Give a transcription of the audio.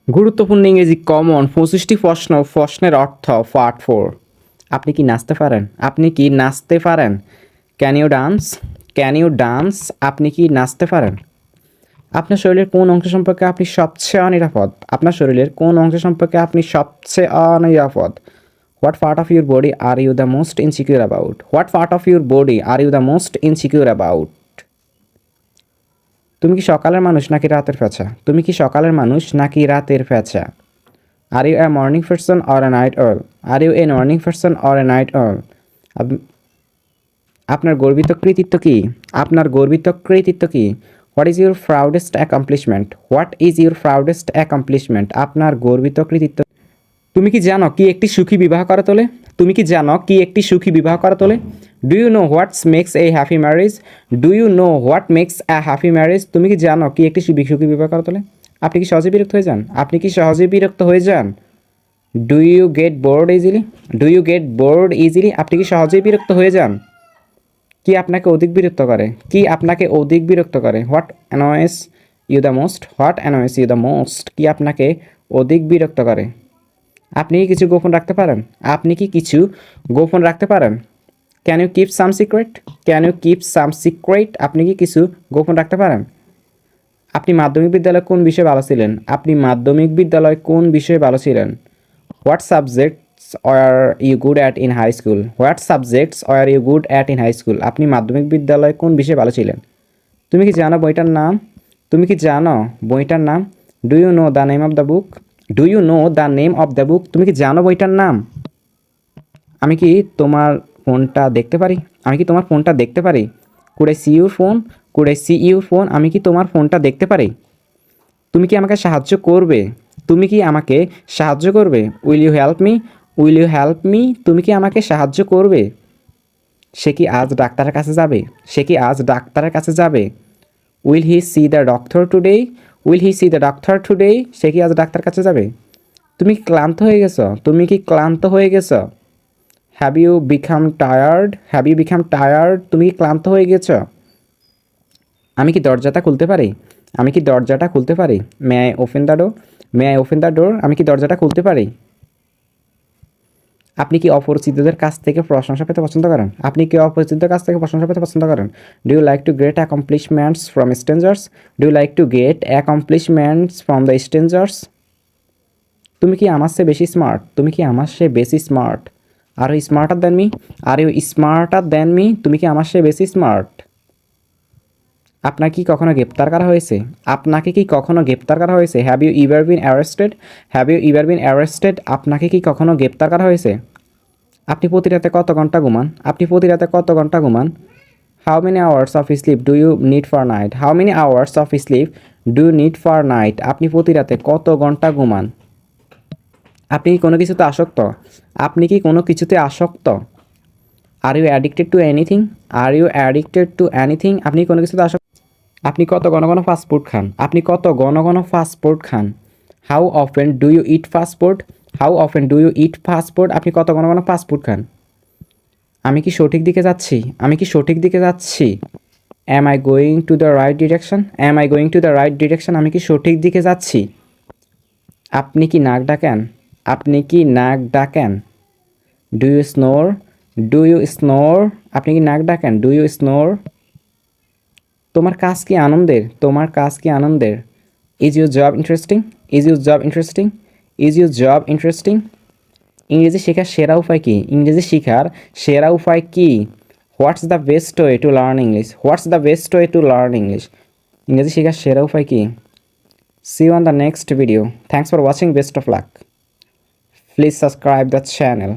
গুরুত্বপূর্ণ ইংরেজি কমন 25টি প্রশ্নের অর্থ পার্ট 4। আপনি কি নাচতে পারেন? আপনি কি নাচতে পারেন? Can you dance? Can you dance? আপনি কি নাচতে পারেন? আপনার শরীরের কোন অংশ সম্পর্কে আপনি সবচেয়ে অনিরাপদ? আপনার শরীরের কোন অংশ সম্পর্কে আপনি সবচেয়ে অনিরাপদ? What part of your body are you the most insecure about? What part of your body are you the most insecure about? তুমি কি সকালের মানুষ নাকি রাতের পেঁচা? তুমি কি সকালের মানুষ নাকি রাতের পেঁচা? Are you a morning person or a night owl? Are you a morning person or a night owl? আপনার গর্বিত কৃতিত্ব কি? আপনার গর্বিত কৃতিত্ব কি? What is your proudest accomplishment? What is your proudest accomplishment? আপনার গর্বিত কৃতিত্ব। তুমি কি জানো কি একটি সুখী বিবাহ করে তোলে? তুমি কি জানো কি একটি সুখী বিবাহ করে তোলে? Do you know what's makes a happy marriage? Do you know what makes a happy marriage? তুমি কি জানো কি একটি সুখী বিবাহ করে তোলে? আপনি কি সহজে বিরক্ত হয়ে যান? আপনি কি সহজে বিরক্ত হয়ে যান? Do you get bored easily? Do you get bored easily? আপনি কি সহজেই বিরক্ত হয়ে যান? কি আপনাকে অধিক বিরক্ত করে? কি আপনাকে অধিক বিরক্ত করে? What annoys you the most? What annoys you the most? কি আপনাকে অধিক বিরক্ত করে? আপনি কি কিছু গোপন রাখতে পারেন? আপনি কি কিছু গোপন রাখতে পারেন? Can you keep some secret? Can you keep some secret? আপনি কি কিছু গোপন রাখতে পারেন? আপনি মাধ্যমিক বিদ্যালয়ে কোন বিষয়ে ভালো ছিলেন? আপনি মাধ্যমিক বিদ্যালয়ে কোন বিষয়ে ভালো ছিলেন? What subjects are you good at in high school? What subjects are you good at in high school? আপনি মাধ্যমিক বিদ্যালয়ে কোন বিষয়ে ভালো ছিলেন? তুমি কি জানো বইটার নাম? তুমি কি জানো বইটার নাম? Do you know the name of the book? Do you know the name of the book? তুমি কি জানো বইটার নাম? আমি কি তোমার ফোনটা দেখতে পারি? আমি কি তোমার ফোনটা দেখতে পারি? Could I see your phone? Could I see your phone? আমি কি তোমার ফোনটা দেখতে পারি? তুমি কি আমাকে সাহায্য করবে? তুমি কি আমাকে সাহায্য করবে? Will you help me? Will you help me? তুমি কি আমাকে সাহায্য করবে? সে কি আজ ডাক্তারের কাছে যাবে? সে কি আজ ডাক্তারের কাছে যাবে? Will he see the doctor today? Will he see the doctor today? সে কি আজ ডাক্তার কাছে যাবে? তুমি কি ক্লান্ত হয়ে গেছো? তুমি কি ক্লান্ত হয়ে গেছো? Have you become tired? Have you become tired? তুমি কি ক্লান্ত হয়ে গেছো? আমি কি দরজাটা খুলতে পারি? আমি কি দরজাটা খুলতে পারি? May I open the door? May I open the door? আমি কি দরজাটা খুলতে পারি? আপনি কি অপরিচিতদের কাছ থেকে প্রশংসা পেতে পছন্দ করেন? আপনি কি অপরিচিতদের কাছ থেকে প্রশংসা পেতে পছন্দ করেন? Do you like to get accomplishments from strangers? Do you like to get accomplishments from the strangers? তুমি কি আমার চেয়ে বেশি স্মার্ট? তুমি কি আমার চেয়ে বেশি smart? Are you smarter than me? Are you smarter than me? তুমি কি আমার চেয়ে বেশি স্মার্ট? আপনার কি কখনো গ্রেপ্তার করা হয়েছে? আপনাকে কি কখনো গ্রেপ্তার করা হয়েছে? Have you ever been arrested? Have you ever been arrested? আপনাকে কি কখনো গ্রেপ্তার করা হয়েছে? আপনি প্রতি রাতে কত ঘন্টা ঘুমান? আপনি প্রতি রাতে কত ঘন্টা ঘুমান? How many hours of sleep do you need for night? How many hours of sleep do you need for night? আপনি প্রতি রাতে কত ঘন্টা ঘুমান? আপনি কি কোনো কিছুতে আসক্ত? আপনি কি কোনো কিছুতে আসক্ত? Are you addicted to anything? Are you addicted to anything? আপনি কোনো কিছুতে আসক্ত? আপনি কত ঘন ঘন ফাস্ট ফুড খান? আপনি কত ঘন ঘন ফাস্ট ফুড খান? How often do you eat fast food? How often do you eat fast food? আপনি কত ঘন ঘন ফাস্ট ফুড খান? আমি কি সঠিক দিকে যাচ্ছি? আমি কি সঠিক দিকে যাচ্ছি? Am I going to the right direction? Am I going to the right direction? আমি কি সঠিক দিকে যাচ্ছি? আপনি কি নাক ডাকেন? আপনি কি নাক ডাকেন? Do you snore? Do you snore? আপনি কি নাক ডাকেন? Do you snore? তোমার কাজ কি আনন্দের? তোমার কাজ কি আনন্দের? Is your job interesting? Is your job interesting? Is your job interesting? ইংরেজি শেখার সেরা উপায় কী? ইংরেজি শেখার সেরা উপায় কী? What's the best way to learn English? What's the best way to learn English? ইংরেজি শেখার সেরা উপায় কী? See you on the next video. Thanks for watching, best of luck. Please subscribe the channel.